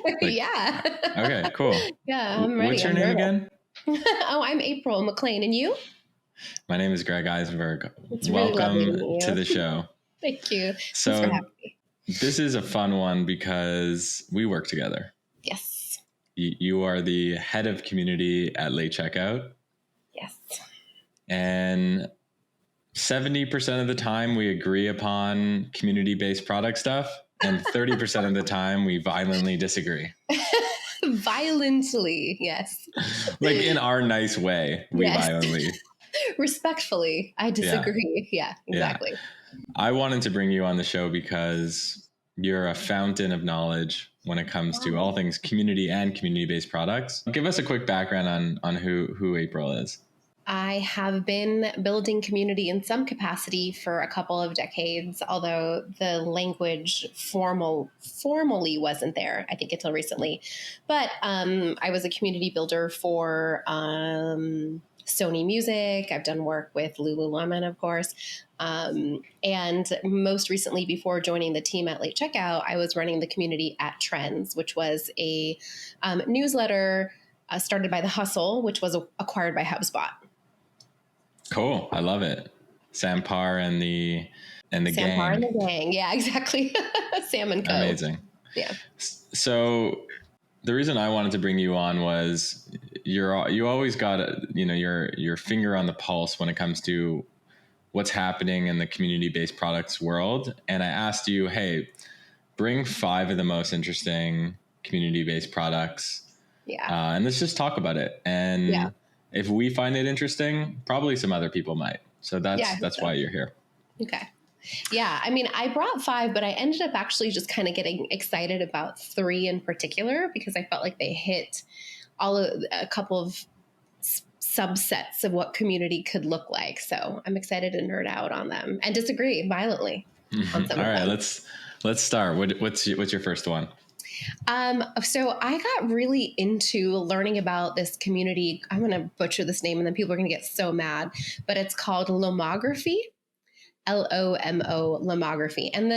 Like, Yeah. Okay, cool. Yeah, I'm ready. What's your I'm name nervous. again? Oh, I'm April MacLean. And you? My name is Greg Eisenberg. It's really lovely to Welcome meet to you. the show. Thank you. Thanks for So having me. this is a fun one because we work together. Yes. You are the head of community at Late Checkout. Yes. And 70% of the time we agree upon community-based product stuff, and 30% of the time we violently disagree. Violently, yes. Like in our nice way, we Yes. violently. Respectfully, I disagree. Yeah, exactly. I wanted to bring you on the show because you're a fountain of knowledge when it comes to all things community and community-based products. Give us a quick background on who April is. I have been building community in some capacity for a couple of decades, although the language formally wasn't there, I think, until recently. But I was a community builder for Sony Music. I've done work with Lululemon, of course. And most recently, before joining the team at Late Checkout, I was running the community at Trends, which was a newsletter started by The Hustle, which was acquired by HubSpot. Cool. I love it. Sam Parr and the gang. Sam Parr and the gang. Yeah, exactly. Sam and Co. Amazing. Yeah. So the reason I wanted to bring you on was you always got your finger on the pulse when it comes to what's happening in the community-based products world. And I asked you, hey, bring 5 of the most interesting community-based products. Yeah. And let's just talk about it. And if we find it interesting, probably some other people might. So that's why you're here. Okay. Yeah. I mean, I brought 5, but I ended up actually just kind of getting excited about 3 in particular because I felt like they hit a couple of subsets of what community could look like. So I'm excited to nerd out on them and disagree violently on some All right, them. let's start. What's your first one? So I got really into learning about this community. I'm going to butcher this name and then people are going to get so mad, but it's called Lomography. Lomo, Lomography. And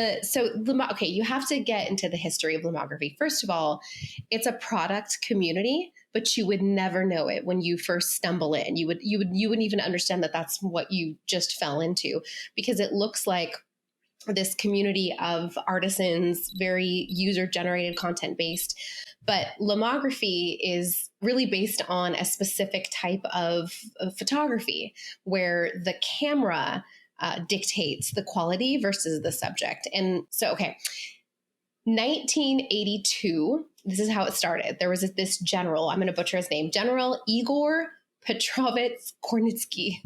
you have to get into the history of Lomography. First of all, it's a product community, but you would never know it when you first stumble in. You wouldn't even understand that that's what you just fell into, because it looks like this community of artisans, very user-generated content based. But Lomography is really based on a specific type of photography where the camera dictates the quality versus the subject. And so, 1982, this is how it started. There was this general, I'm going to butcher his name, General Igor Petrovich Kornitsky.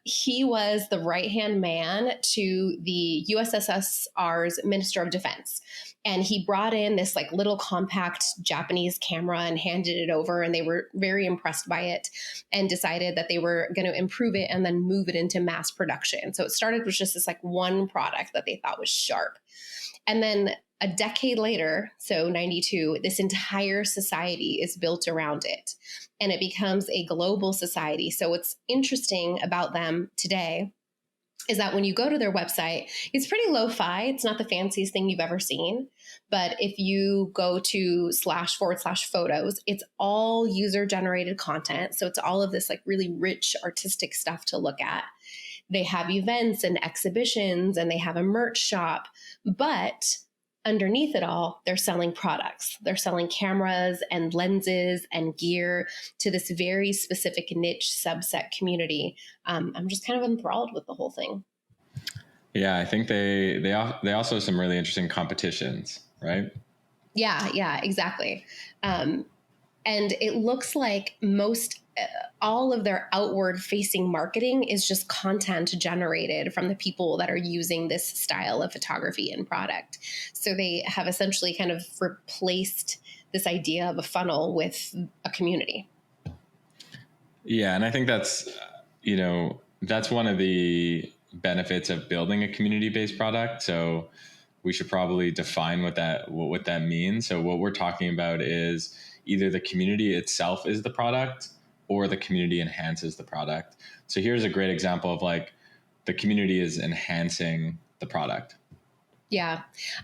He was the right-hand man to the USSR's Minister of Defense. And he brought in this like little compact Japanese camera and handed it over. And they were very impressed by it and decided that they were going to improve it and then move it into mass production. So it started with just this like one product that they thought was sharp. And then a decade later, so 92, this entire society is built around it. And it becomes a global society. So what's interesting about them today is that when you go to their website, it's pretty lo-fi. It's not the fanciest thing you've ever seen. But if you go to //photos, it's all user-generated content. So it's all of this like really rich artistic stuff to look at. They have events and exhibitions, and they have a merch shop. But underneath it all, they're selling products. They're selling cameras and lenses and gear to this very specific niche subset community. I'm just kind of enthralled with the whole thing. Yeah, I think they also have some really interesting competitions, right? Yeah, exactly. And it looks like all of their outward facing marketing is just content generated from the people that are using this style of photography and product. So they have essentially kind of replaced this idea of a funnel with a community. Yeah. And I think that's one of the benefits of building a community-based product. So we should probably define what that means. So what we're talking about is either the community itself is the product or the community enhances the product. So here's a great example of like the community is enhancing the product. Yeah.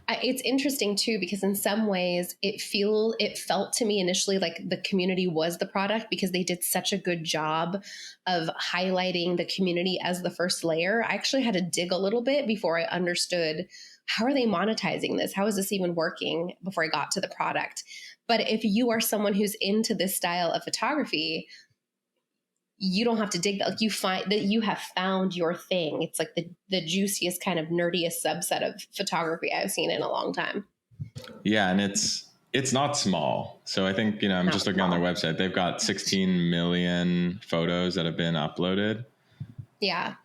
It's interesting too, because in some ways it felt to me initially like the community was the product, because they did such a good job of highlighting the community as the first layer. I actually had to dig a little bit before I understood, how are they monetizing this? How is this even working, before I got to the product? But if you are someone who's into this style of photography, you don't have to dig that. Like, you find that you have found your thing. It's like the juiciest, kind of nerdiest subset of photography I've seen in a long time. Yeah, and it's not small. So I think, I'm Not just looking on their small. website. They've got 16 million photos that have been uploaded. Yeah.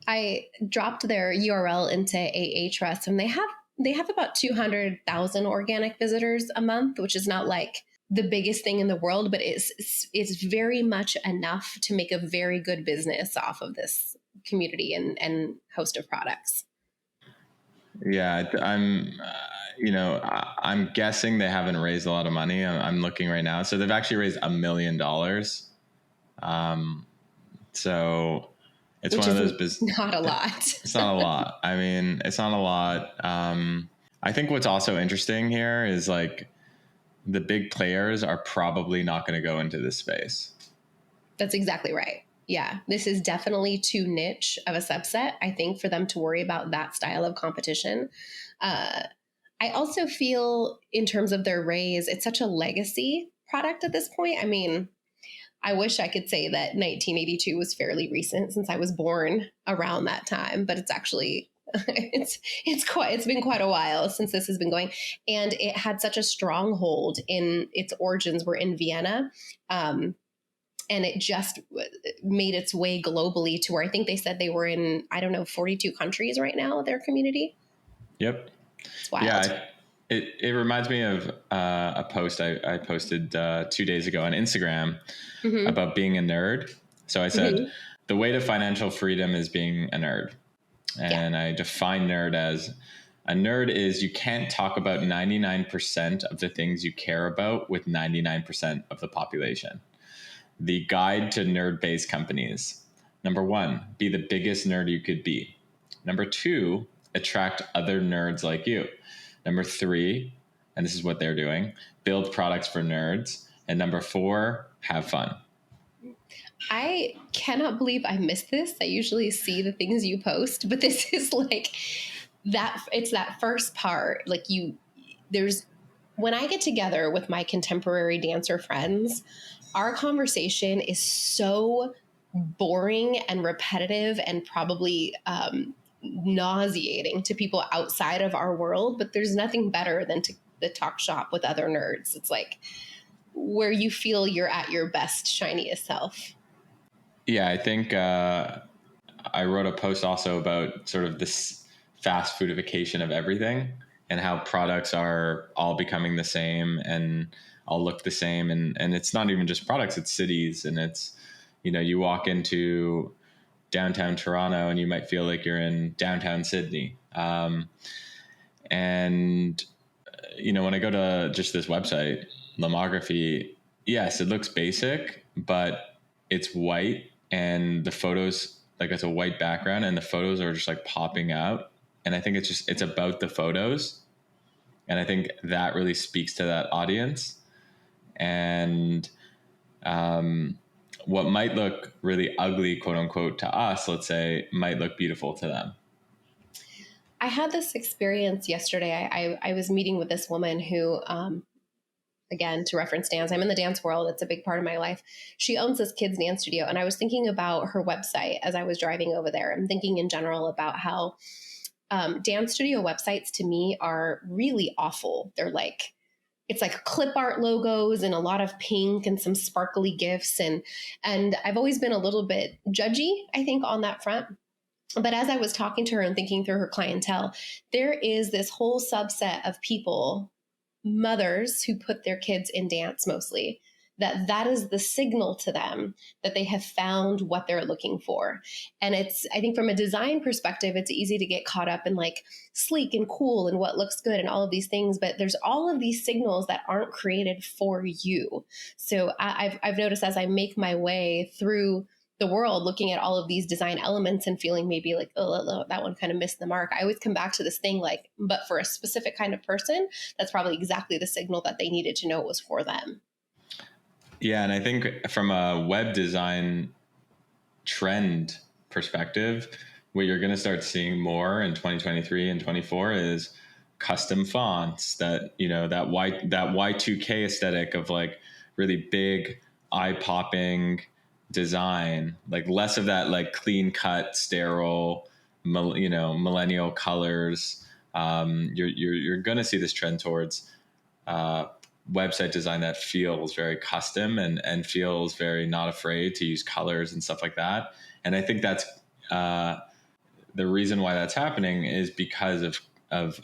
I dropped their URL into Ahrefs, and they have about 200,000 organic visitors a month, which is not like the biggest thing in the world, but it's very much enough to make a very good business off of this community and host of products. Yeah, I'm guessing they haven't raised a lot of money. I'm looking right now. So they've actually raised $1 million. So it's Which one of is those business. not a lot. It's not a lot. I mean, it's not a lot. I think what's also interesting here is like the big players are probably not going to go into this space. That's exactly right. Yeah, this is definitely too niche of a subset, I think, for them to worry about that style of competition. Uh, I also feel, in terms of their raise, it's such a legacy product at this point. I mean, I wish I could say that 1982 was fairly recent, since I was born around that time, but it's actually it's been quite a while since this has been going, and it had such a stronghold. In its origins were in Vienna. And it just made its way globally to where I think they said they were in, I don't know, 42 countries right now, their community. Yep. It's wild. Yeah. It reminds me of a post I posted 2 days ago on Instagram about being a nerd. So I said, the way to financial freedom is being a nerd. And I define nerd as, a nerd is, you can't talk about 99% of the things you care about with 99% of the population. The guide to nerd-based companies. Number 1, be the biggest nerd you could be. Number 2, attract other nerds like you. Number 3, and this is what they're doing, build products for nerds. And number 4, have fun. I cannot believe I missed this. I usually see the things you post, but this is like that. It's that first part. Like, when I get together with my contemporary dancer friends, our conversation is so boring and repetitive, and probably nauseating to people outside of our world. But there's nothing better than to talk shop with other nerds. It's like where you feel you're at your best, shiniest self. Yeah, I think I wrote a post also about sort of this fast foodification of everything, and how products are all becoming the same and all look the same. And it's not even just products, it's cities. And it's, you walk into downtown Toronto and you might feel like you're in downtown Sydney. And when I go to just this website, Lomography, yes, it looks basic, but it's white, and the photos, like, it's a white background and the photos are just like popping out. And I think it's about the photos. And I think that really speaks to that audience. And what might look really ugly, quote unquote, to us, let's say, might look beautiful to them. I had this experience yesterday. I was meeting with this woman who, again, to reference dance, I'm in the dance world. It's a big part of my life. She owns this kids dance studio. And I was thinking about her website as I was driving over there. I'm thinking in general about how dance studio websites to me are really awful. They're like, it's like clip art logos and a lot of pink and some sparkly gifs. And I've always been a little bit judgy, I think, on that front. But as I was talking to her and thinking through her clientele, there is this whole subset of people, mothers who put their kids in dance mostly, that is the signal to them that they have found what they're looking for. And it's, I think, from a design perspective, it's easy to get caught up in like sleek and cool and what looks good and all of these things, but there's all of these signals that aren't created for you. So I've noticed, as I make my way through the world looking at all of these design elements and feeling maybe like, oh, that one kind of missed the mark. I always come back to this thing like, but for a specific kind of person, that's probably exactly the signal that they needed to know it was for them. Yeah. And I think from a web design trend perspective, what you're going to start seeing more in 2023 and 24 is custom fonts, that, you know, that Y2K aesthetic of like really big, eye-popping design, like less of that like clean cut, sterile, you know, millennial colors. You're going to see this trend towards website design that feels very custom and feels very not afraid to use colors and stuff like that. And I think that's the reason why that's happening is because of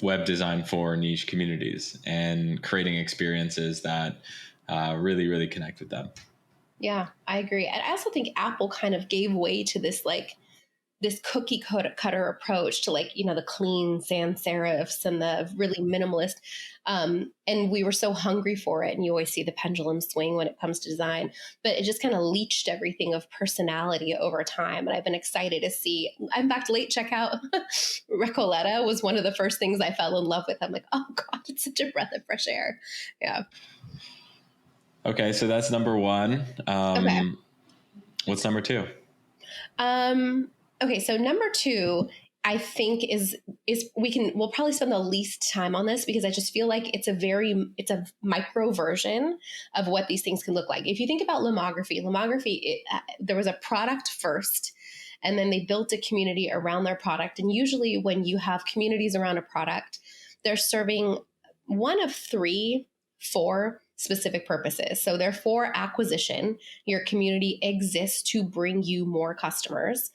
web design for niche communities and creating experiences that really, really connect with them. Yeah, I agree. And I also think Apple kind of gave way to this like this cookie cutter approach to like, you know, the clean sans serifs and the really minimalist. And we were so hungry for it. And you always see the pendulum swing when it comes to design, but it just kind of leached everything of personality over time. And I've been excited to see, in fact, late checkout, Recoleta was one of the first things I fell in love with. I'm like, oh God, it's such a breath of fresh air. Yeah. Okay. So that's number one. Okay. What's number two? Okay, so number two, I think is we'll probably spend the least time on this because I just feel like it's a micro version of what these things can look like. If you think about Lomography, there was a product first, and then they built a community around their product. And usually, when you have communities around a product, they're serving one of four specific purposes. So they're for acquisition. Your community exists to bring you more customers.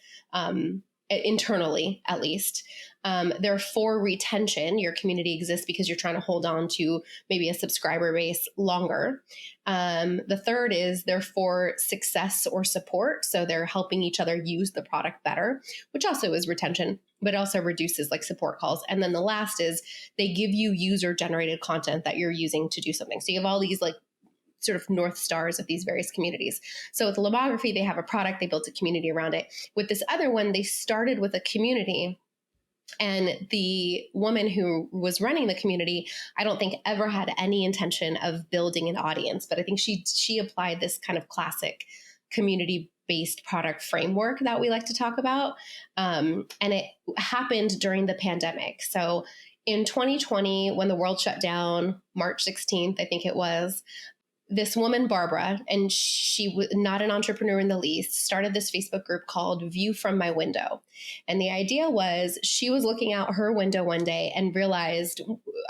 Internally, at least. They're for retention. Your community exists because you're trying to hold on to maybe a subscriber base longer. The third is they're for success or support. So they're helping each other use the product better, which also is retention, but also reduces like support calls. And then the last is they give you user generated content that you're using to do something. So you have all these like sort of North Stars of these various communities. So with Lomography, they have a product, they built a community around it. With this other one, they started with a community, and the woman who was running the community, I don't think ever had any intention of building an audience, but I think she applied this kind of classic community-based product framework that we like to talk about. And it happened during the pandemic. So in 2020, when the world shut down, March 16th, I think it was, this woman, Barbara, and she was not an entrepreneur in the least, started this Facebook group called View from My Window. And the idea was she was looking out her window one day and realized,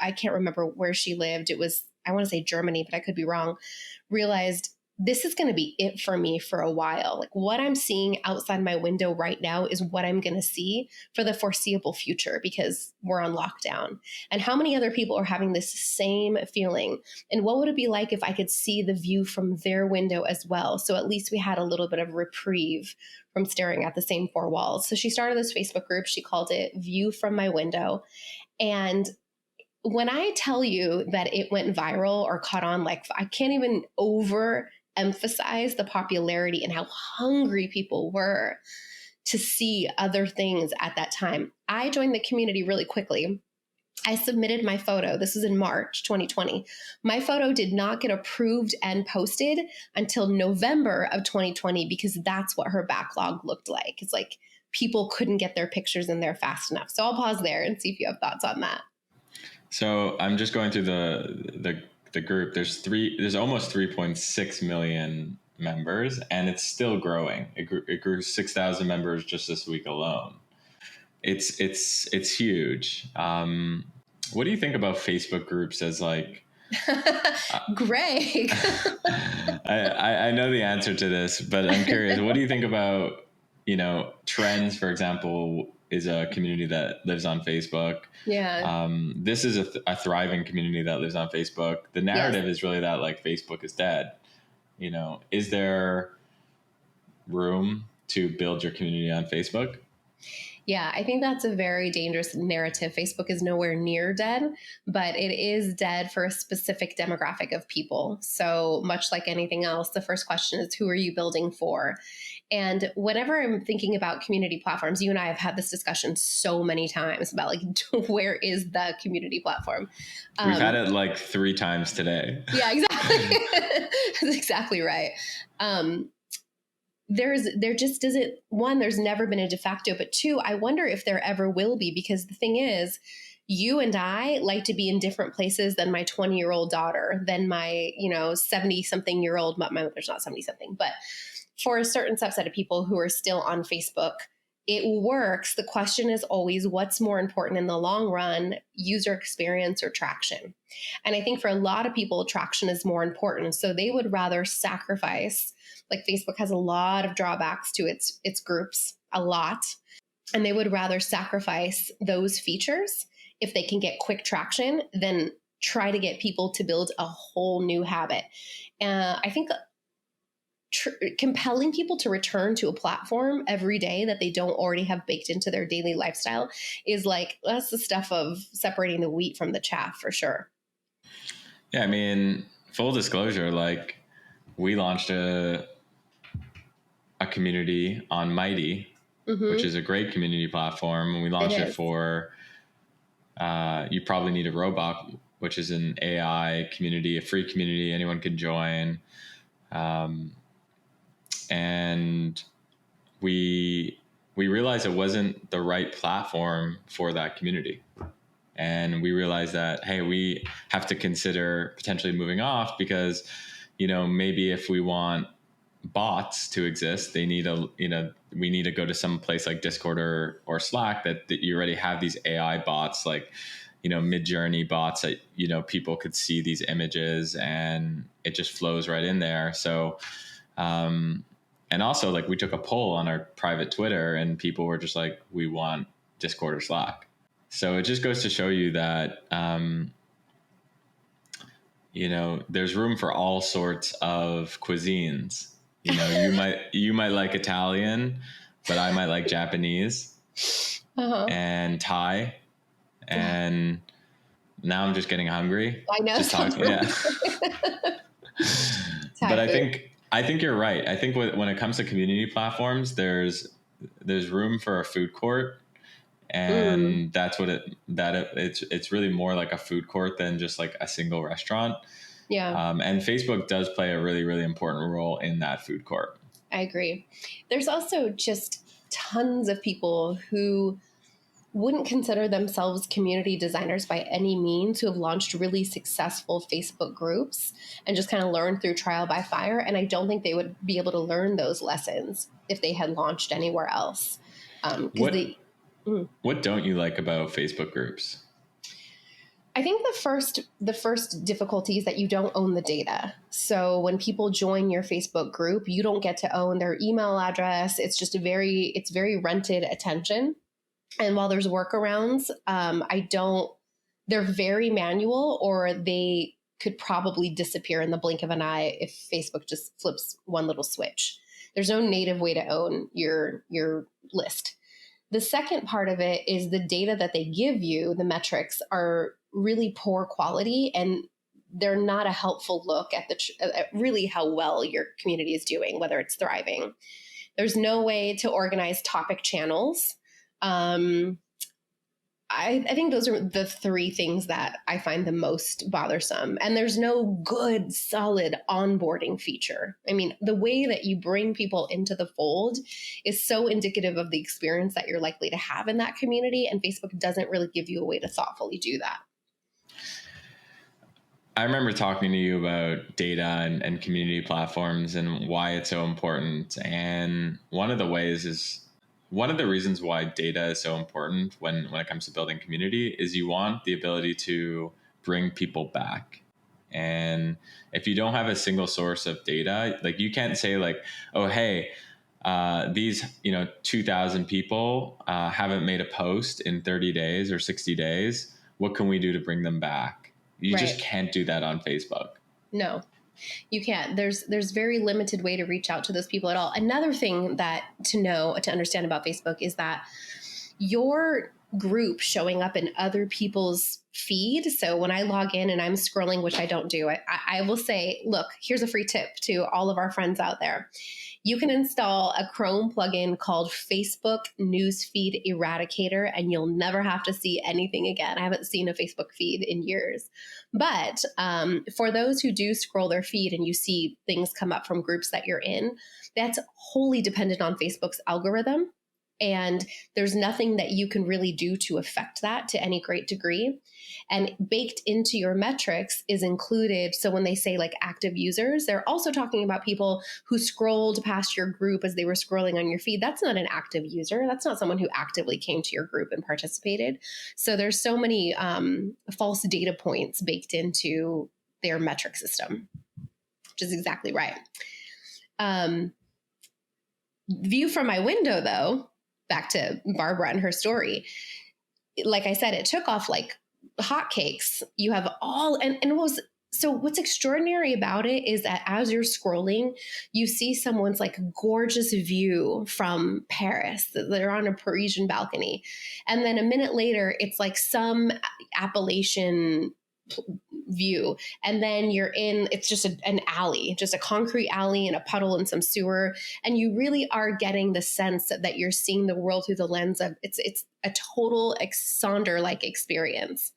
I can't remember where she lived. It was, I want to say Germany, but I could be wrong, realized this is going to be it for me for a while. Like what I'm seeing outside my window right now is what I'm going to see for the foreseeable future because we're on lockdown. And how many other people are having this same feeling? And what would it be like if I could see the view from their window as well? So at least we had a little bit of reprieve from staring at the same four walls. So she started this Facebook group. She called it View from My Window. And when I tell you that it went viral or caught on, like I can't even overemphasize the popularity and how hungry people were to see other things at that time. I joined the community really quickly. I submitted my photo. This was in March 2020. My photo did not get approved and posted until November of 2020 because that's what her backlog looked like. It's like people couldn't get their pictures in there fast enough. So I'll pause there and see if you have thoughts on that. So I'm just going through the group. There's almost 3.6 million members, and it's still growing. It grew 6,000 members just this week alone. It's huge. What do you think about Facebook groups as like? Greg. I know the answer to this, but I'm curious. What do you think about, Trends, for example, is a community that lives on Facebook. Yeah. This is a thriving community that lives on Facebook. The narrative is really that like Facebook is dead. Is there room to build your community on Facebook? Yeah, I think that's a very dangerous narrative. Facebook is nowhere near dead, but it is dead for a specific demographic of people. So, much like anything else, the first question is, who are you building for? And whenever I'm thinking about community platforms, you and I have had this discussion so many times about like, where is the community platform? We've had it like 3 times today. Yeah, exactly. That's exactly right. There just isn't, one, there's never been a de facto, but two, I wonder if there ever will be, because the thing is, you and I like to be in different places than my 20-year-old daughter, than my 70 something year old, my mother's not 70 something, but for a certain subset of people who are still on Facebook, it works. The question is always, what's more important in the long run, user experience or traction? And I think for a lot of people, traction is more important. So they would rather sacrifice, like Facebook has a lot of drawbacks to its groups, a lot. And they would rather sacrifice those features if they can get quick traction than try to get people to build a whole new habit. I think compelling people to return to a platform every day that they don't already have baked into their daily lifestyle is like, that's the stuff of separating the wheat from the chaff for sure. Yeah, I mean, full disclosure, like we launched a community on Mighty, which is a great community platform. And we launched it for You Probably Need a Robot, which is an AI community, a free community anyone can join. And we realized it wasn't the right platform for that community. And we realized that, hey, we have to consider potentially moving off because, maybe if we want bots to exist, they need we need to go to some place like Discord or Slack that you already have these AI bots, like, Mid-Journey bots that, people could see these images and it just flows right in there. So, and also, like, we took a poll on our private Twitter and people were just like, we want Discord or Slack. So it just goes to show you that, there's room for all sorts of cuisines. You might like Italian, but I might like Japanese and Thai. And now I'm just getting hungry. I know. Just talking, yeah. But I think you're right. I think when it comes to community platforms, there's room for a food court, and that's what it's really more like a food court than just like a single restaurant. Yeah. And Facebook does play a really, really important role in that food court. I agree. There's also just tons of people who wouldn't consider themselves community designers by any means, who have launched really successful Facebook groups and just kind of learned through trial by fire. And I don't think they would be able to learn those lessons if they had launched anywhere else. What don't you like about Facebook groups? I think the first difficulty is that you don't own the data. So when people join your Facebook group, you don't get to own their email address. It's just it's very rented attention. And while there's workarounds, they're very manual, or they could probably disappear in the blink of an eye if Facebook just flips one little switch. There's no native way to own your list. The second part of it is the data that they give you, the metrics, are really poor quality, and they're not a helpful look at at really how well your community is doing, whether it's thriving. There's no way to organize topic channels. I think those are the three things that I find the most bothersome. And there's no good, solid onboarding feature. I mean, the way that you bring people into the fold is so indicative of the experience that you're likely to have in that community. And Facebook doesn't really give you a way to thoughtfully do that. I remember talking to you about data and community platforms and why it's so important. And one of the reasons why data is so important when it comes to building community is you want the ability to bring people back. And if you don't have a single source of data, like you can't say like, oh, hey, these 2,000 people haven't made a post in 30 days or 60 days. What can we do to bring them back? You just can't do that on Facebook. No. You can't. There's very limited way to reach out to those people at all. Another thing that to understand about Facebook is that your group showing up in other people's feed. So when I log in and I'm scrolling, which I don't do, I will say, look, here's a free tip to all of our friends out there. You can install a Chrome plugin called Facebook Newsfeed Eradicator, and you'll never have to see anything again. I haven't seen a Facebook feed in years. But for those who do scroll their feed and you see things come up from groups that you're in, that's wholly dependent on Facebook's algorithm. And there's nothing that you can really do to affect that to any great degree. And baked into your metrics is included. So when they say like active users, they're also talking about people who scrolled past your group as they were scrolling on your feed. That's not an active user. That's not someone who actively came to your group and participated. So there's so many false data points baked into their metric system, which is exactly right. View from my window, though, back to Barbara and her story. Like I said, it took off like hotcakes. You have all, and it was, so what's extraordinary about it is that as you're scrolling, you see someone's like gorgeous view from Paris. They're on a Parisian balcony. And then a minute later, it's like some Appalachian view. And then you're in, it's just an alley, just a concrete alley and a puddle and some sewer. And you really are getting the sense that you're seeing the world through the lens of, it's a total Sonder-like experience.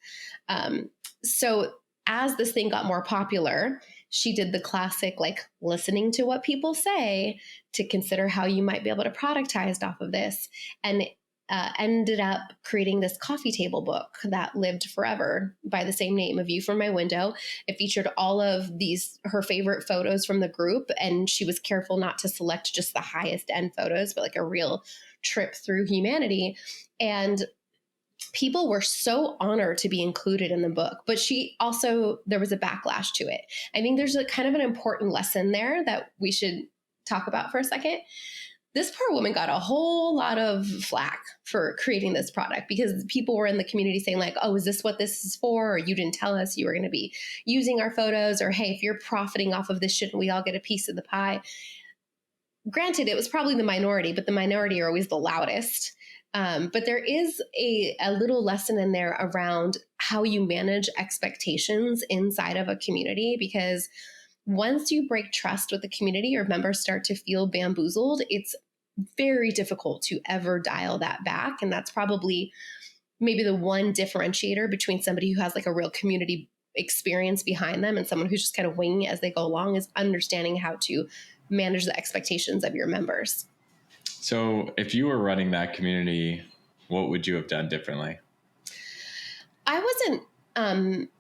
So as this thing got more popular, she did the classic, like listening to what people say to consider how you might be able to productize off of this. And ended up creating this coffee table book that lived forever by the same name, A View from My Window. It featured all of her favorite photos from the group, and she was careful not to select just the highest end photos, but like a real trip through humanity. And people were so honored to be included in the book, but there was a backlash to it. I think there's a kind of an important lesson there that we should talk about for a second. This poor woman got a whole lot of flack for creating this product because people were in the community saying like, oh, is this what this is for? Or you didn't tell us you were going to be using our photos, or hey, if you're profiting off of this, shouldn't we all get a piece of the pie? Granted, it was probably the minority, but the minority are always the loudest. But there is a little lesson in there around how you manage expectations inside of a community, because once you break trust with the community or members start to feel bamboozled, it's very difficult to ever dial that back. And that's probably maybe the one differentiator between somebody who has like a real community experience behind them and someone who's just kind of winging it as they go along, is understanding how to manage the expectations of your members. So if you were running that community, what would you have done differently? I wasn't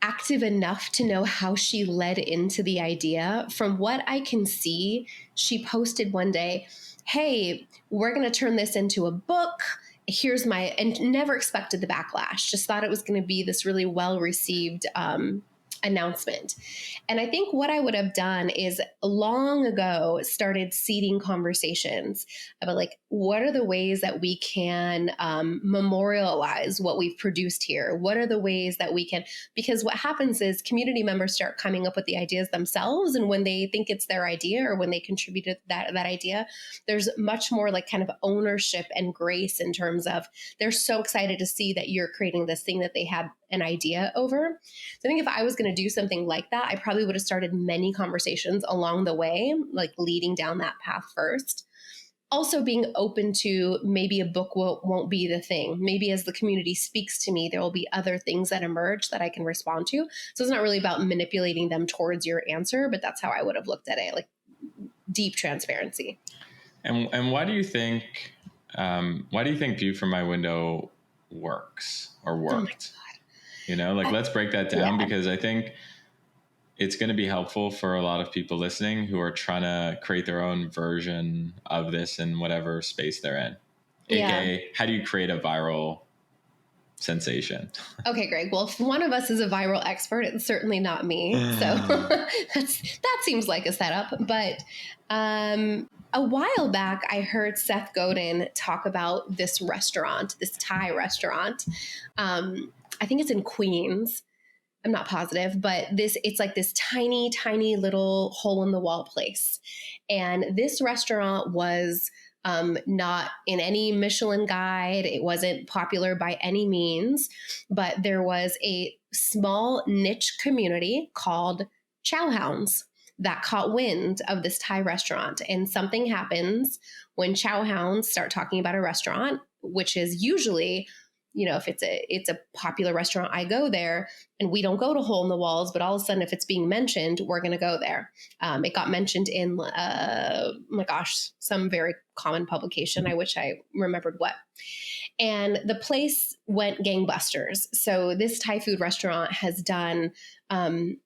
active enough to know how she led into the idea. From what I can see, she posted one day, hey, we're going to turn this into a book. Here's and never expected the backlash. Just thought it was going to be this really well-received announcement. And I think what I would have done is long ago started seeding conversations about like, what are the ways that we can memorialize what we've produced here? What are the ways that we can, because what happens is community members start coming up with the ideas themselves. And when they think it's their idea or when they contributed that idea, there's much more like kind of ownership and grace in terms of they're so excited to see that you're creating this thing that they had an idea over. So I think if I was going to do something like that, I probably would have started many conversations along the way, like leading down that path first. Also being open to maybe a book won't be the thing. Maybe as the community speaks to me, there will be other things that emerge that I can respond to. So it's not really about manipulating them towards your answer, but that's how I would have looked at it, like deep transparency. And why do you think View from My Window works or worked? Oh my God. You know, like let's break that down, because I think it's going to be helpful for a lot of people listening who are trying to create their own version of this in whatever space they're in. AKA, how do you create a viral sensation? Okay, Greg. Well, if one of us is a viral expert, it's certainly not me. So that seems like a setup. But a while back, I heard Seth Godin talk about this restaurant, this Thai restaurant. I think it's in Queens. I'm not positive, but it's like this tiny, tiny little hole in the wall place. And this restaurant was not in any Michelin guide. It wasn't popular by any means, but there was a small niche community called Chowhounds that caught wind of this Thai restaurant. And something happens when Chowhounds start talking about a restaurant, which is usually, if it's a popular restaurant, I go there, and we don't go to hole in the walls, but all of a sudden, if it's being mentioned, we're going to go there. It got mentioned in, some very common publication. I wish I remembered what. And the place went gangbusters. So this Thai food restaurant has done an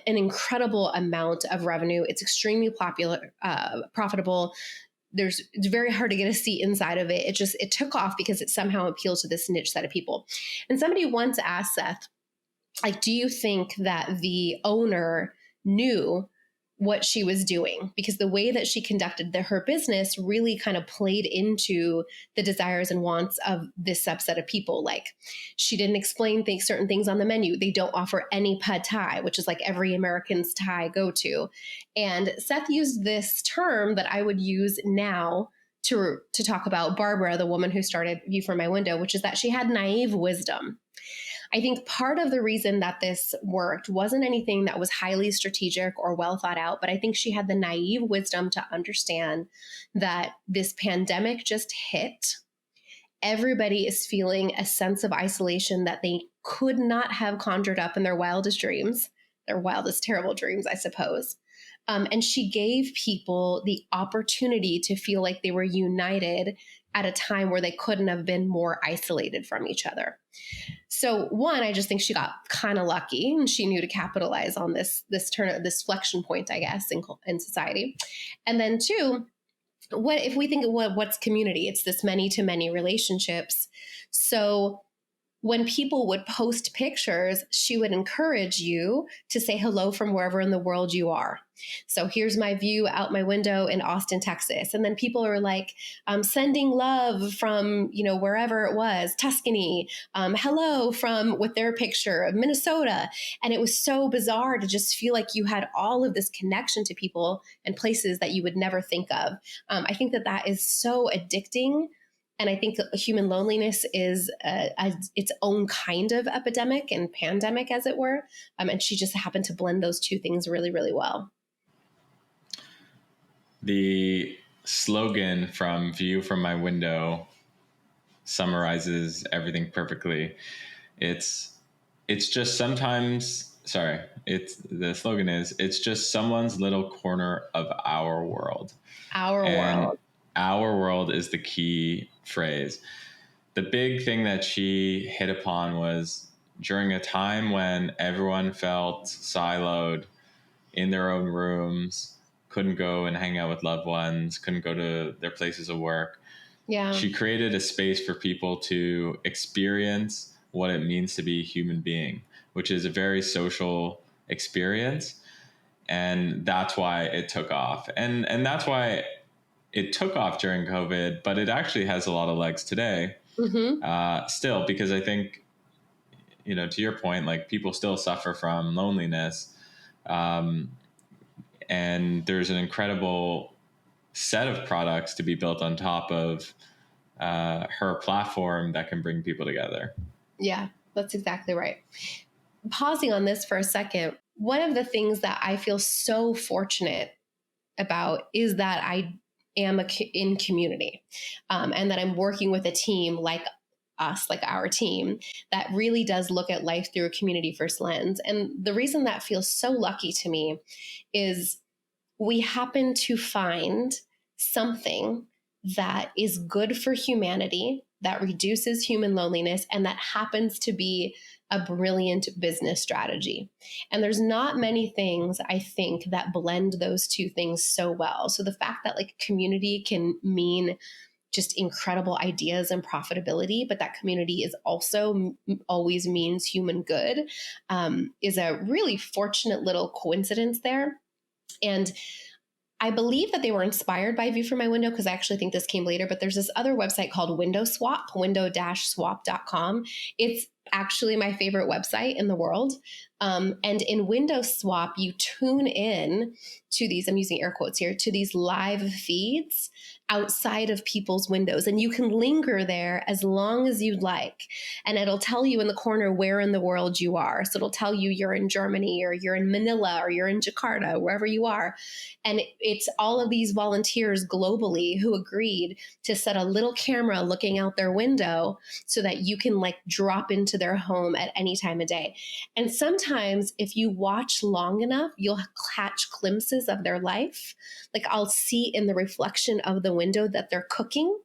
incredible amount of revenue. It's extremely popular, profitable. It's very hard to get a seat inside of it. It took off because it somehow appealed to this niche set of people. And somebody once asked Seth, like, do you think that the owner knew what she was doing? Because the way that she conducted her business really kind of played into the desires and wants of this subset of people. Like, she didn't explain certain things on the menu. They don't offer any pad thai, which is like every American's Thai go-to. And Seth used this term that I would use now to talk about Barbara, the woman who started View from My Window, which is that she had naive wisdom. I think part of the reason that this worked wasn't anything that was highly strategic or well thought out, but I think she had the naive wisdom to understand that this pandemic just hit. Everybody is feeling a sense of isolation that they could not have conjured up in their wildest dreams, their wildest, terrible dreams, I suppose. And she gave people the opportunity to feel like they were united at a time where they couldn't have been more isolated from each other. So one, I just think she got kind of lucky, and she knew to capitalize on this flexion point, I guess, in society. And then two, what if we think of what's community? It's this many to many relationships. So when people would post pictures, she would encourage you to say hello from wherever in the world you are. So here's my view out my window in Austin, Texas. And then people are like, sending love from, wherever it was, Tuscany, hello from, with their picture of Minnesota. And it was so bizarre to just feel like you had all of this connection to people and places that you would never think of. I think that is so addicting. And I think human loneliness is its own kind of epidemic and pandemic, as it were. And she just happened to blend those two things really, really well. The slogan from View from My Window summarizes everything perfectly. It's just sometimes, the slogan is, it's just someone's little corner of our world. Our world. Our world is the key phrase. The big thing that she hit upon was during a time when everyone felt siloed in their own rooms, couldn't go and hang out with loved ones, couldn't go to their places of work. Yeah. She created a space for people to experience what it means to be a human being, which is a very social experience. And that's why it took off. And that's why it took off during COVID, but it actually has a lot of legs today. Mm-hmm. Still, because I think, to your point, like, people still suffer from loneliness. And there's an incredible set of products to be built on top of her platform that can bring people together. Yeah, that's exactly right. Pausing on this for a second, one of the things that I feel so fortunate about is that I am in community, and that I'm working with a team like us, like our team, that really does look at life through a community first lens. And the reason that feels so lucky to me is we happen to find something that is good for humanity, that reduces human loneliness, and that happens to be a brilliant business strategy. And there's not many things, I think, that blend those two things so well. So the fact that, like, community can mean just incredible ideas and profitability, but that community is also always means human good, is a really fortunate little coincidence there. And I believe that they were inspired by View from My Window, because I actually think this came later, but there's this other website called Window Swap, window-swap.com. It's actually my favorite website in the world. And in window swap, you tune in to these, I'm using air quotes here, to these live feeds outside of people's windows. And you can linger there as long as you'd like. And it'll tell you in the corner where in the world you are. So it'll tell you you're in Germany, or you're in Manila, or you're in Jakarta, wherever you are. And it's all of these volunteers globally who agreed to set a little camera looking out their window so that you can like drop into their home at any time of day. And sometimes if you watch long enough, you'll catch glimpses of their life. Like I'll see in the reflection of the window that they're cooking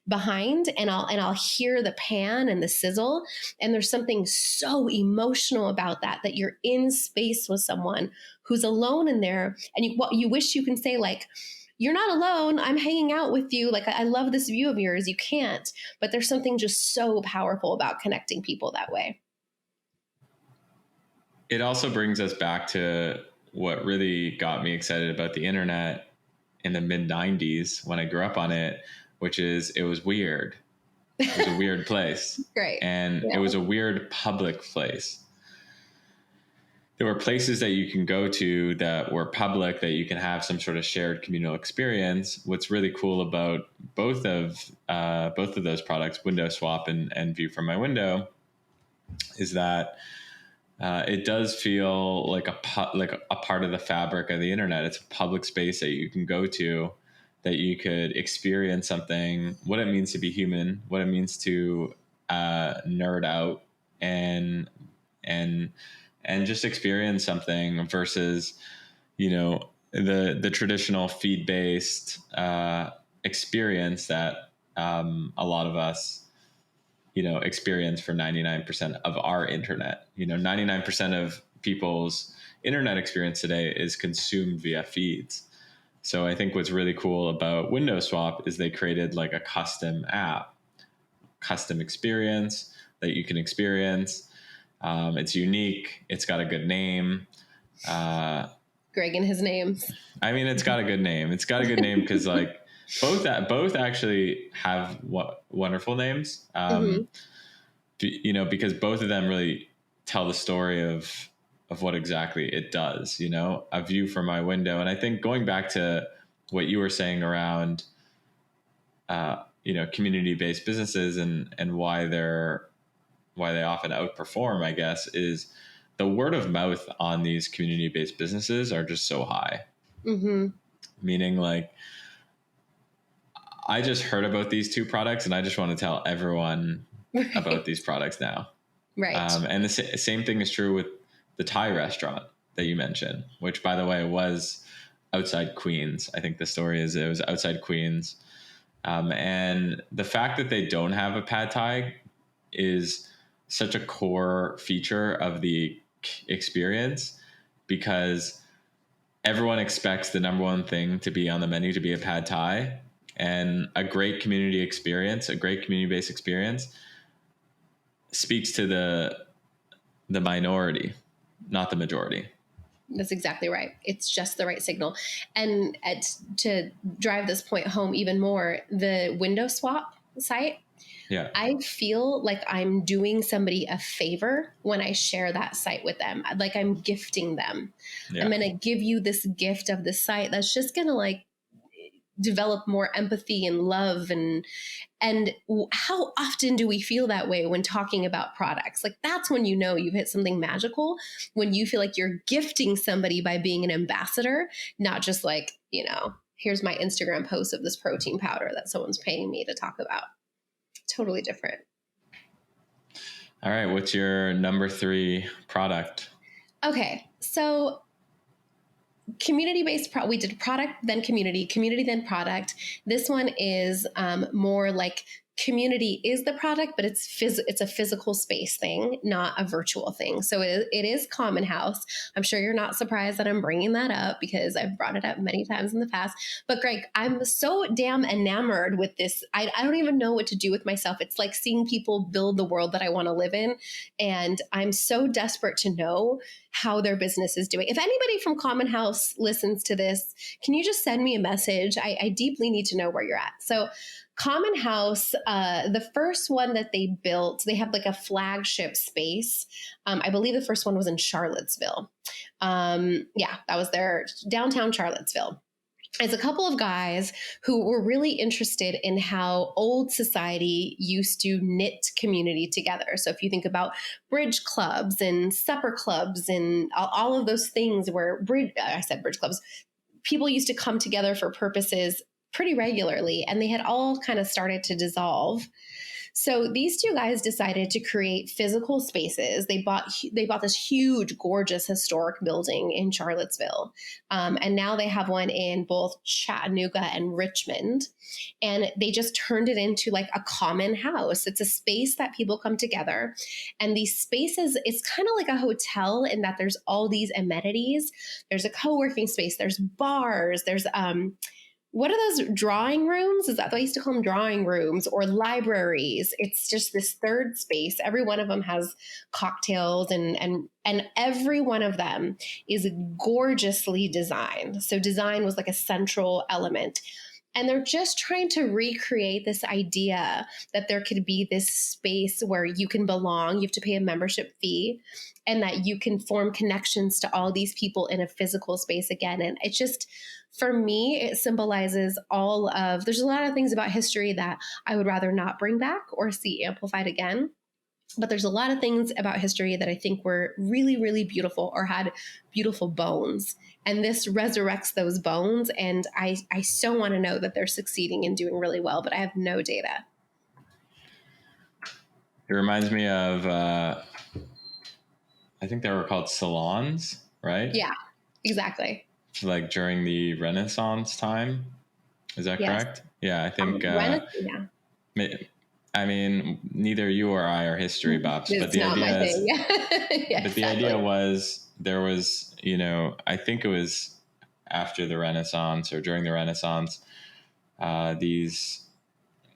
behind, and I'll hear the pan and the sizzle. And there's something so emotional about that you're in space with someone who's alone in there. And you wish you can say like, you're not alone. I'm hanging out with you. Like, I love this view of yours. You can't, but there's something just so powerful about connecting people that way. It also brings us back to what really got me excited about the internet in the mid 90s when I grew up on it, which is it was weird. It was a weird place. Great. And it was a weird public place. There were places that you can go to that were public, that you can have some sort of shared communal experience. What's really cool about both of those products, Window Swap and View from My Window, is that it does feel like a part of the fabric of the internet. It's a public space that you can go to, that you could experience something, what it means to be human, what it means to nerd out and just experience something versus, the traditional feed-based experience that a lot of us, experience for 99% of our internet. 99% of people's internet experience today is consumed via feeds. So I think what's really cool about Window Swap is they created like a custom app, custom experience that you can experience. It's unique. It's got a good name. Greg and his names. I mean, it's got a good name. It's got a good name because like both actually have wonderful names. Because both of them really tell the story of what exactly it does, a view from my window. And I think going back to what you were saying around, community-based businesses and why they often outperform, I guess, is the word of mouth on these community-based businesses are just so high. Mm-hmm. Meaning like, I just heard about these two products and I just want to tell everyone about these products now. Right. And the same thing is true with the Thai restaurant that you mentioned, which by the way was outside Queens. I think the story is it was outside Queens. And the fact that they don't have a pad Thai is such a core feature of the experience, because everyone expects the number one thing to be on the menu to be a pad Thai, and a great community experience, a great community-based experience speaks to the minority, not the majority. That's exactly right. It's just the right signal. And to drive this point home even more, the Window Swap site, yeah, I feel like I'm doing somebody a favor when I share that site with them. Like I'm gifting them. Yeah. I'm going to give you this gift of the site that's just going to like develop more empathy and love. And how often do we feel that way when talking about products? Like that's when you've hit something magical, when you feel like you're gifting somebody by being an ambassador, not just like, here's my Instagram post of this protein powder that someone's paying me to talk about. Totally different. All right. What's your number 3 product? Okay. So community-based, we did product, then community, then product. This one is more like community is the product, but it's a physical space thing, not a virtual thing. So it is Common House. I'm sure you're not surprised that I'm bringing that up because I've brought it up many times in the past. But Greg, I'm so damn enamored with this. I don't even know what to do with myself. It's like seeing people build the world that I want to live in. And I'm so desperate to know how their business is doing. If anybody from Common House listens to this, can you just send me a message? I deeply need to know where you're at. So Common House, the first one that they built, they have like a flagship space. I believe the first one was in Charlottesville. Yeah, that was their downtown Charlottesville. It's a couple of guys who were really interested in how old society used to knit community together. So if you think about bridge clubs and supper clubs and all of those things where I said bridge clubs, people used to come together for purposes pretty regularly, and they had all kind of started to dissolve. So these two guys decided to create physical spaces. They bought this huge, gorgeous historic building in Charlottesville, and now they have one in both Chattanooga and Richmond. And they just turned it into like a common house. It's a space that people come together, and these spaces, it's kind of like a hotel in that there's all these amenities. There's a co-working space. There's bars. There's what are those drawing rooms? Is that what I used to call them, drawing rooms, or libraries? It's just this third space. Every one of them has cocktails, and every one of them is gorgeously designed. So design was like a central element. And they're just trying to recreate this idea that there could be this space where you can belong. You have to pay a membership fee, and that you can form connections to all these people in a physical space again. And it's just, for me, it symbolizes there's a lot of things about history that I would rather not bring back or see amplified again. But there's a lot of things about history that I think were really, really beautiful or had beautiful bones. And this resurrects those bones. And I so want to know that they're succeeding and doing really well, but I have no data. It reminds me of, I think they were called salons, right? Yeah, exactly. Like during the Renaissance time. Is that correct? Yeah, I think. I mean, neither you or I are history buffs, but the idea is, yeah, but the idea was there was, I think it was after the Renaissance or during the Renaissance, these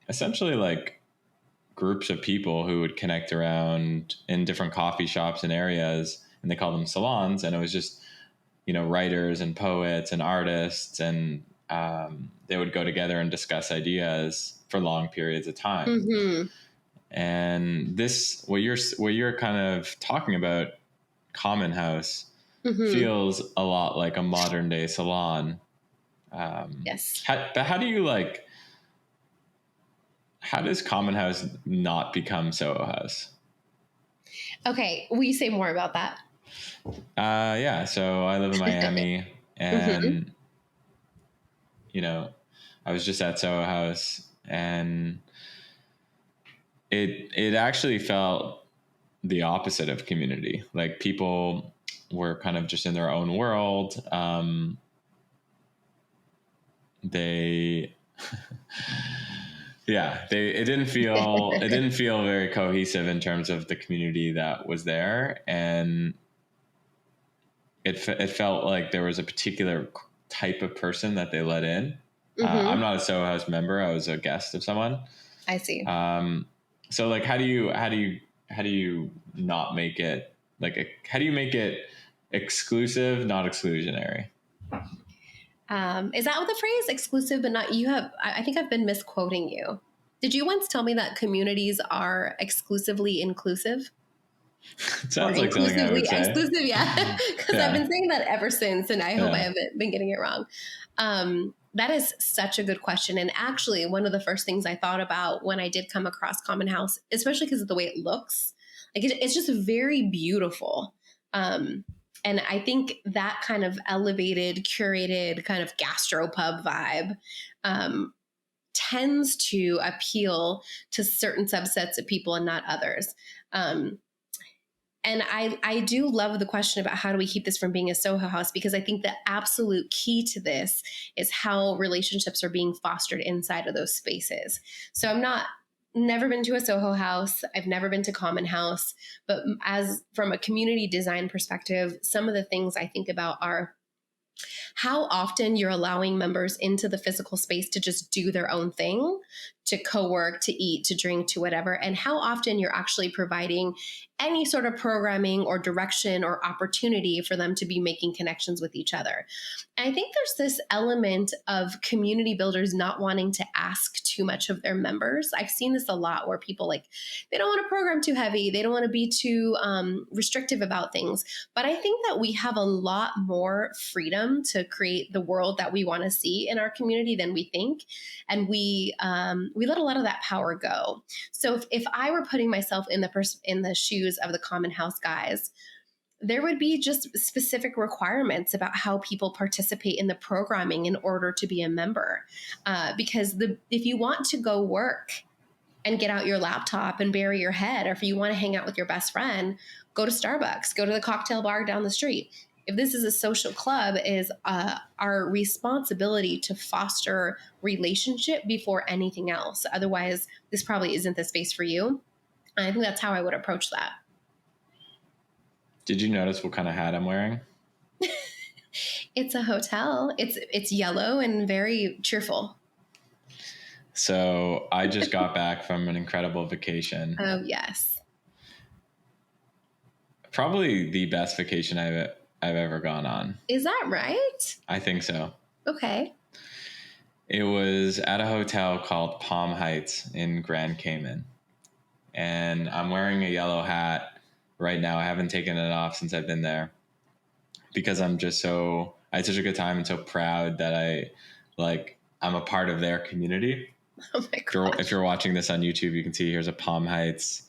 essentially like groups of people who would connect around in different coffee shops and areas, and they call them salons. And it was just, writers and poets and artists, and they would go together and discuss ideas for long periods of time. Mm-hmm. And this, what you're kind of talking about, Common House, mm-hmm. feels a lot like a modern day salon. Yes. But how does Common House not become Soho House? Okay. Will you say more about that? Yeah. So I live in Miami, and, mm-hmm. I was just at Soho House, and it actually felt the opposite of community. Like, people were kind of just in their own world. It didn't feel very cohesive in terms of the community that was there. And it felt like there was a particular type of person that they let in. Mm-hmm. I'm not a Soho House member. I was a guest of someone. I see. So like, how do you not make it how do you make it exclusive, not exclusionary? Is that what the phrase, exclusive but not, I think I've been misquoting you. Did you once tell me that communities are exclusively inclusive? It sounds like something I would say. Exclusive, yeah. Because I've been saying that ever since, and I hope I haven't been getting it wrong. That is such a good question. And actually, one of the first things I thought about when I did come across Common House, especially because of the way it looks, like it's just very beautiful. And I think that kind of elevated, curated kind of gastropub vibe tends to appeal to certain subsets of people and not others. And I do love the question about how do we keep this from being a Soho House, because I think the absolute key to this is how relationships are being fostered inside of those spaces. So never been to a Soho House. I've never been to Common House, but from a community design perspective, some of the things I think about are how often you're allowing members into the physical space to just do their own thing, to co-work, to eat, to drink, to whatever, and how often you're actually providing any sort of programming or direction or opportunity for them to be making connections with each other. And I think there's this element of community builders not wanting to ask too much of their members. I've seen this a lot where people like, they don't want to program too heavy. They don't want to be too restrictive about things. But I think that we have a lot more freedom to create the world that we want to see in our community than we think. And we let a lot of that power go. So if I were putting myself in the shoes of the Common House guys, there would be just specific requirements about how people participate in the programming in order to be a member. Because if you want to go work and get out your laptop and bury your head, or if you want to hang out with your best friend, go to Starbucks, go to the cocktail bar down the street. If this is a social club, it is our responsibility to foster relationship before anything else. Otherwise, this probably isn't the space for you. And I think that's how I would approach that. Did you notice what kind of hat I'm wearing? It's a hotel. It's yellow and very cheerful. So I just got back from an incredible vacation. Oh, yes. Probably the best vacation I've ever gone on. Is that right? I think so. Okay. It was at a hotel called Palm Heights in Grand Cayman. And I'm wearing a yellow hat right now. I haven't taken it off since I've been there because I had such a good time and so proud that I'm a part of their community. Oh my God. If you're watching this on YouTube, you can see here's a Palm Heights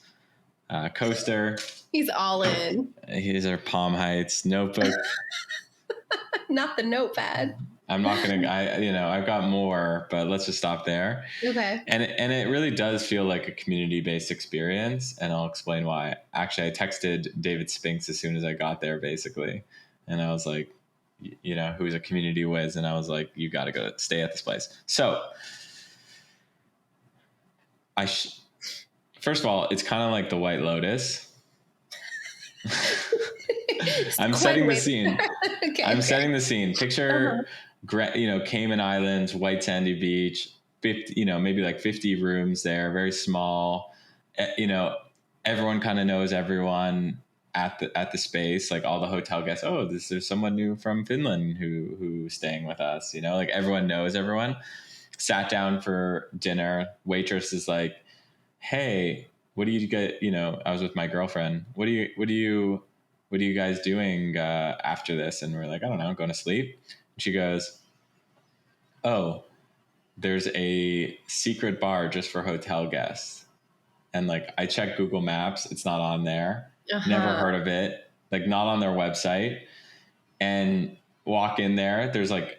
coaster. He's all in. Here's our Palm Heights notebook. Not the notepad. I'm not going to, I've got more, but let's just stop there. Okay. And it really does feel like a community-based experience. And I'll explain why. Actually, I texted David Spinks as soon as I got there, basically. And I was like, who's a community whiz. And I was like, you got to go stay at this place. So first of all, it's kind of like the White Lotus. I'm setting the scene. Okay. Setting the scene. Picture, Cayman Islands, white sandy beach, 50, maybe like 50 rooms there, very small. Everyone kind of knows everyone at the space. Like all the hotel guests. Oh, there's someone new from Finland who's staying with us. Like everyone knows everyone. Sat down for dinner. Waitress is like, "Hey, what do you get?" I was with my girlfriend. What are you guys doing after this? And we're like, I don't know, going to sleep. And she goes, oh, there's a secret bar just for hotel guests. And like, I checked Google Maps. It's not on there. Uh-huh. Never heard of it. Like not on their website. And walk in there. There's like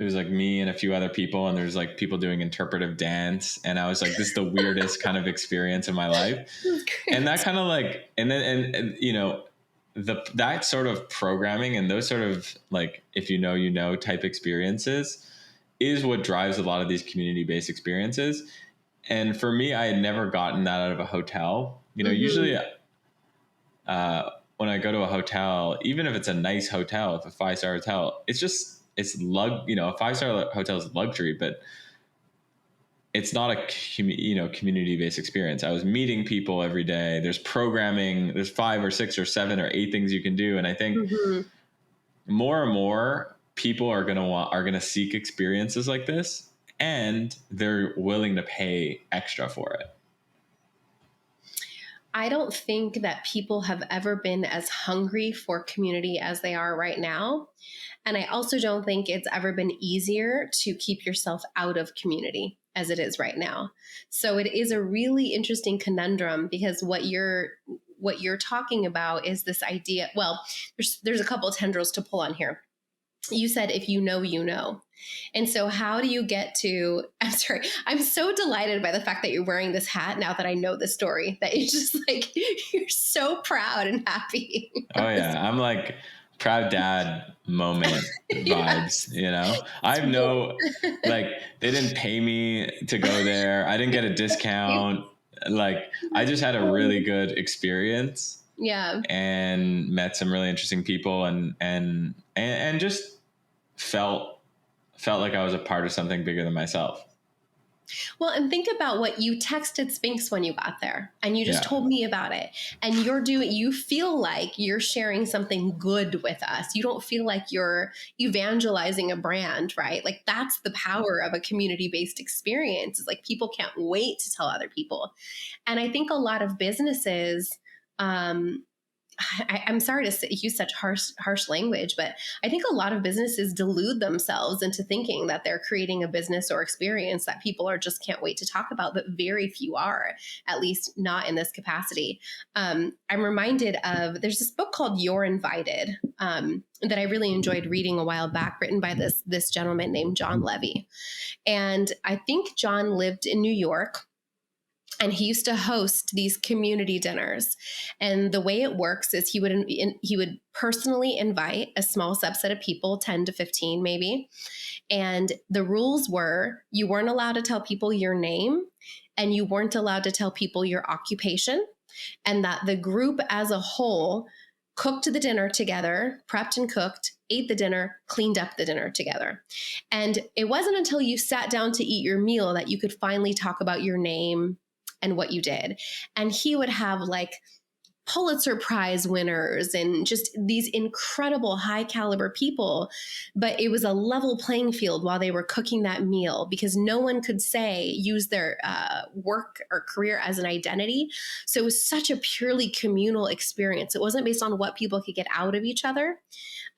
me and a few other people. And there's like people doing interpretive dance. And I was like, this is the weirdest kind of experience in my life. And that kind of like, and that sort of programming and those sort of like, if type experiences is what drives a lot of these community-based experiences. And for me, I had never gotten that out of a hotel. Mm-hmm. Usually when I go to a hotel, even if it's a nice hotel, if a 5-star hotel, a 5-star hotel is luxury, but it's not a community-based experience. I was meeting people every day. There's programming. There's 5 or 6 or 7 or 8 things you can do. And I think mm-hmm. more and more people are going to seek experiences like this, and they're willing to pay extra for it. I don't think that people have ever been as hungry for community as they are right now. And I also don't think it's ever been easier to keep yourself out of community as it is right now. So it is a really interesting conundrum because what you're talking about is this idea. Well, there's a couple of tendrils to pull on here. You said, if you know. And so how do you get to, I'm sorry, I'm so delighted by the fact that you're wearing this hat now that I know the story, that it's just like, you're so proud and happy. Oh yeah. I'm like proud dad moment vibes, I have like, they didn't pay me to go there. I didn't get a discount. Like I just had a really good experience. Yeah. And met some really interesting people and just felt like I was a part of something bigger than myself. Well, and think about what you texted Spinks when you got there, and you just Yeah. told me about it. And you feel like you're sharing something good with us. You don't feel like you're evangelizing a brand, right? Like that's the power of a community-based experience. Is like people can't wait to tell other people. And I think a lot of businesses, um, I'm sorry to use such harsh language, but I think a lot of businesses delude themselves into thinking that they're creating a business or experience that people are just can't wait to talk about, but very few are, at least not in this capacity. I'm reminded of there's this book called You're Invited that I really enjoyed reading a while back, written by this gentleman named John Levy, and I think John lived in New York. And he used to host these community dinners. And the way it works is he would personally invite a small subset of people, 10 to 15 maybe. And the rules were you weren't allowed to tell people your name, and you weren't allowed to tell people your occupation, and that the group as a whole cooked the dinner together, prepped and cooked, ate the dinner, cleaned up the dinner together. And it wasn't until you sat down to eat your meal that you could finally talk about your name and what you did. And he would have like Pulitzer Prize winners and just these incredible high caliber people. But it was a level playing field while they were cooking that meal, because no one could use their work or career as an identity. So it was such a purely communal experience. It wasn't based on what people could get out of each other.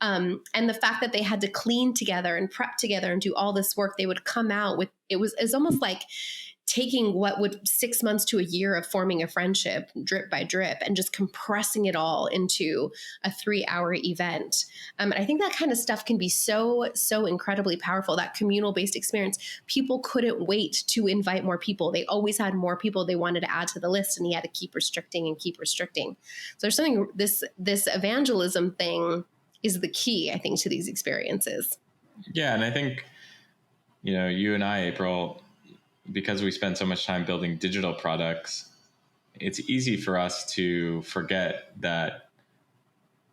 And the fact that they had to clean together and prep together and do all this work, they would come out with, it's almost like taking what would 6 months to a year of forming a friendship drip by drip and just compressing it all into a 3-hour event. And I think that kind of stuff can be so incredibly powerful, that communal based experience. People couldn't wait to invite more people. They always had more people they wanted to add to the list, and he had to keep restricting. So there's something, this evangelism thing is the key, I think, to these experiences. Yeah. And I think, you and I, April, because we spend so much time building digital products, it's easy for us to forget that,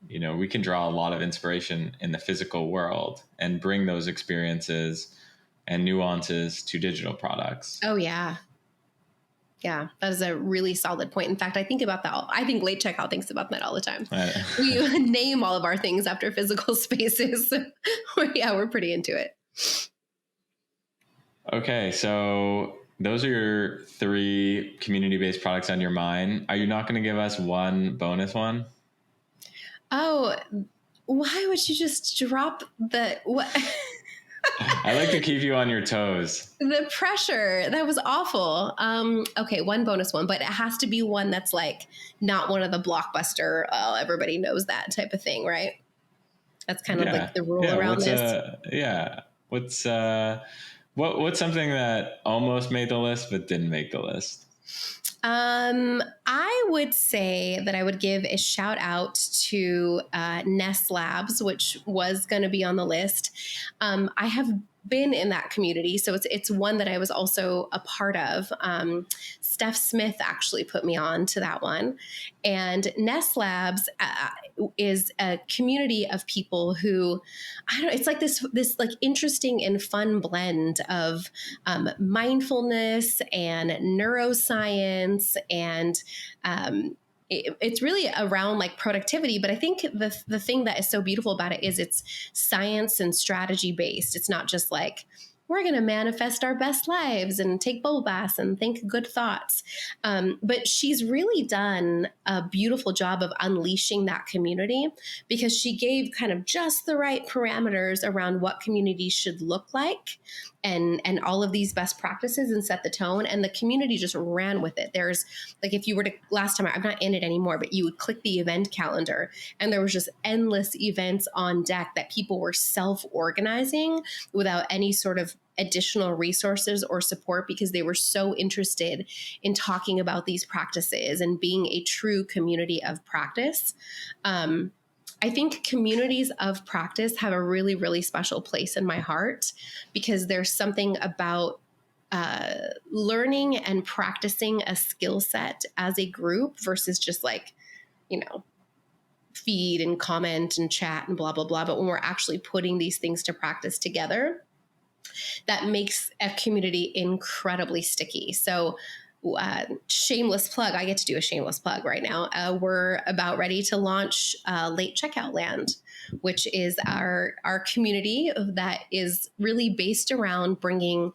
we can draw a lot of inspiration in the physical world and bring those experiences and nuances to digital products. Oh, yeah. Yeah, that is a really solid point. In fact, I think about that. I think Late Checkout thinks about that all the time. We name all of our things after physical spaces. Yeah, we're pretty into it. Okay, so those are your 3 community-based products on your mind. Are you not going to give us one bonus one? Oh, why would you just drop what? I like to keep you on your toes. The pressure, that was awful. Okay, one bonus one, but it has to be one that's like not one of the blockbuster, everybody knows that type of thing, right? That's kind of like the rule around this. What's something that almost made the list but didn't make the list? I would say that I would give a shout out to Nest Labs, which was going to be on the list. I have been in that community, so it's one that I was also a part of. Steph Smith actually put me on to that one, and Nest Labs is a community of people who, I don't know, it's like this like interesting and fun blend of mindfulness and neuroscience, and it's really around like productivity. But I think the thing that is so beautiful about it is it's science and strategy based. It's not just like, we're going to manifest our best lives and take bubble baths and think good thoughts. But she's really done a beautiful job of unleashing that community, because she gave kind of just the right parameters around what community should look like, and all of these best practices, and set the tone. And the community just ran with it. There's like, if you were to, last time, I'm not in it anymore, but you would click the event calendar and there was just endless events on deck that people were self-organizing without any sort of additional resources or support, because they were so interested in talking about these practices and being a true community of practice. I think communities of practice have a really, really special place in my heart, because there's something about learning and practicing a skill set as a group versus just like, feed and comment and chat and blah, blah, blah. But when we're actually putting these things to practice together, that makes a community incredibly sticky. So shameless plug. I get to do a shameless plug right now. We're about ready to launch Late Checkout Land, which is our community that is really based around bringing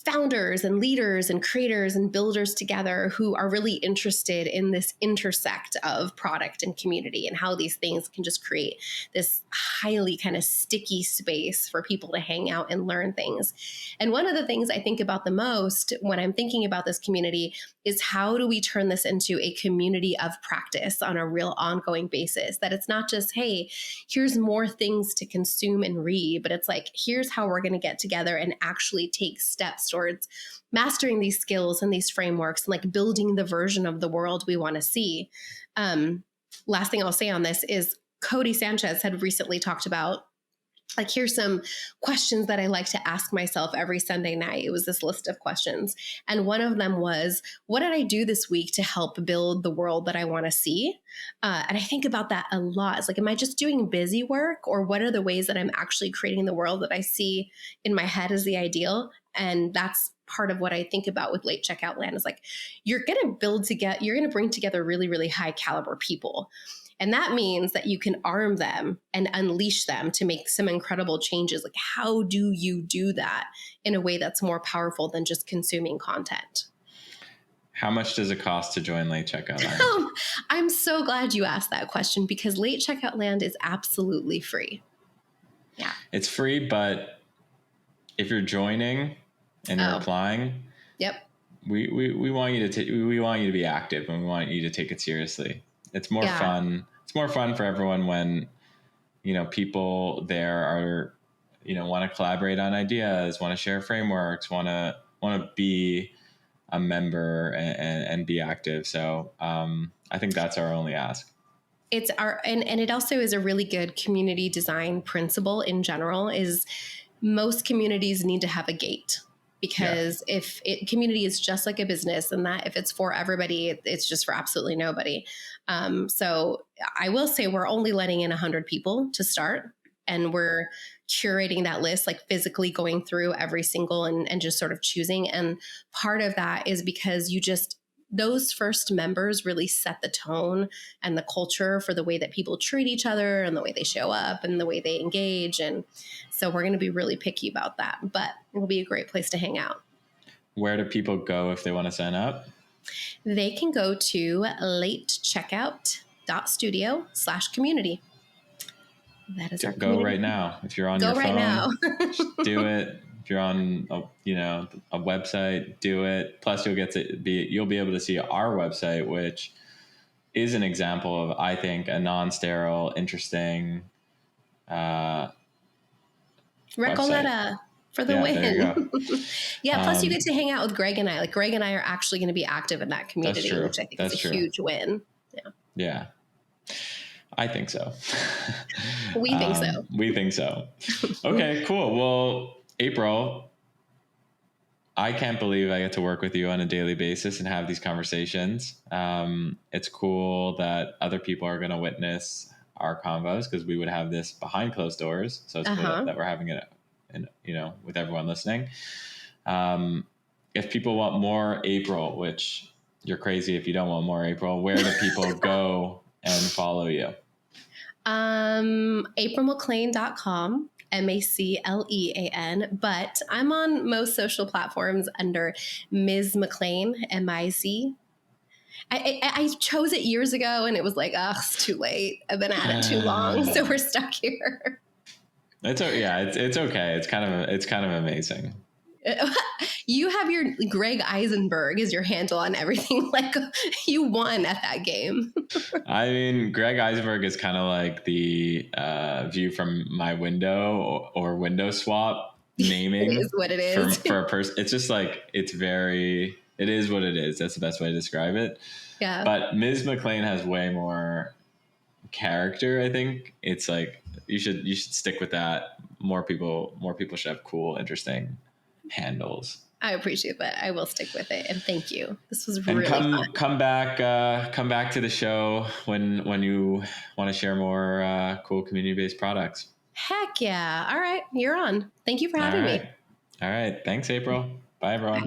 founders and leaders and creators and builders together who are really interested in this intersect of product and community and how these things can just create this highly kind of sticky space for people to hang out and learn things. And one of the things I think about the most when I'm thinking about this community is how do we turn this into a community of practice on a real ongoing basis? That it's not just, hey, here's more things to consume and read, but it's like, here's how we're going to get together and actually take steps towards mastering these skills and these frameworks and like building the version of the world we want to see. Last thing I'll say on this is Cody Sanchez had recently talked about, like, here's some questions that I like to ask myself every Sunday night. It was this list of questions. And one of them was, what did I do this week to help build the world that I want to see? And I think about that a lot. It's like, am I just doing busy work, or what are the ways that I'm actually creating the world that I see in my head as the ideal? And that's part of what I think about with Late Checkout Land is like, you're going to bring together really, really high caliber people. And that means that you can arm them and unleash them to make some incredible changes. Like, how do you do that in a way that's more powerful than just consuming content? How much does it cost to join Late Checkout Land? I'm so glad you asked that question, because Late Checkout Land is absolutely free. Yeah. It's free, but if you're joining and you're applying, yep, we want you to be active, and we want you to take it seriously. It's more fun. It's more fun for everyone when, people there are, want to collaborate on ideas, want to share frameworks, want to be a member and be active. So I think that's our only ask. It's and it also is a really good community design principle in general, is most communities need to have a gate. Because if community is just like a business, and that if it's for everybody, it's just for absolutely nobody. So I will say we're only letting in 100 people to start, and we're curating that list, like physically going through every single and just sort of choosing. And part of that is because those first members really set the tone and the culture for the way that people treat each other and the way they show up and the way they engage. And so we're going to be really picky about that, but it will be a great place to hang out. Where do people go if they want to sign up? They can go to latecheckout.studio/community. That is our community. Go right now. If you're on your phone, right now. do it. If you're on a website, do it. Plus you'll be able to see our website, which is an example of, I think, a non-sterile, interesting Recoleta website. For the win. There you go. Yeah. Plus you get to hang out with Greg and I. Like, Greg and I are actually going to be active in that community, which I think is a huge win. Yeah. I think so. We think so. We think so. Okay, cool. Well, April, I can't believe I get to work with you on a daily basis and have these conversations. It's cool that other people are going to witness our convos, because we would have this behind closed doors. So it's cool that we're having it, with everyone listening. If people want more April, which you're crazy if you don't want more April, where do people go and follow you? AprilMacLean.com, MacLean, but I'm on most social platforms under Ms. MacLean, MIZ. I chose it years ago, and it was like, it's too late. I've been at it too long, so we're stuck here. It's okay. It's kind of amazing. You have your Greg Eisenberg as your handle on everything. Like, you won at that game. I mean, Greg Eisenberg is kind of like the view from my window or window swap naming. It is what it is. For a person. It's just like, it is what it is. That's the best way to describe it. Yeah. But Ms. MacLean has way more character, I think. It's like, you should stick with that. More people should have cool, interesting handles. I appreciate that. I will stick with it, and thank you. This was really fun. Come back to the show when you want to share more cool community-based products. Heck yeah! All right, you're on. Thank you for having me. All right. Thanks, April. Bye, everyone.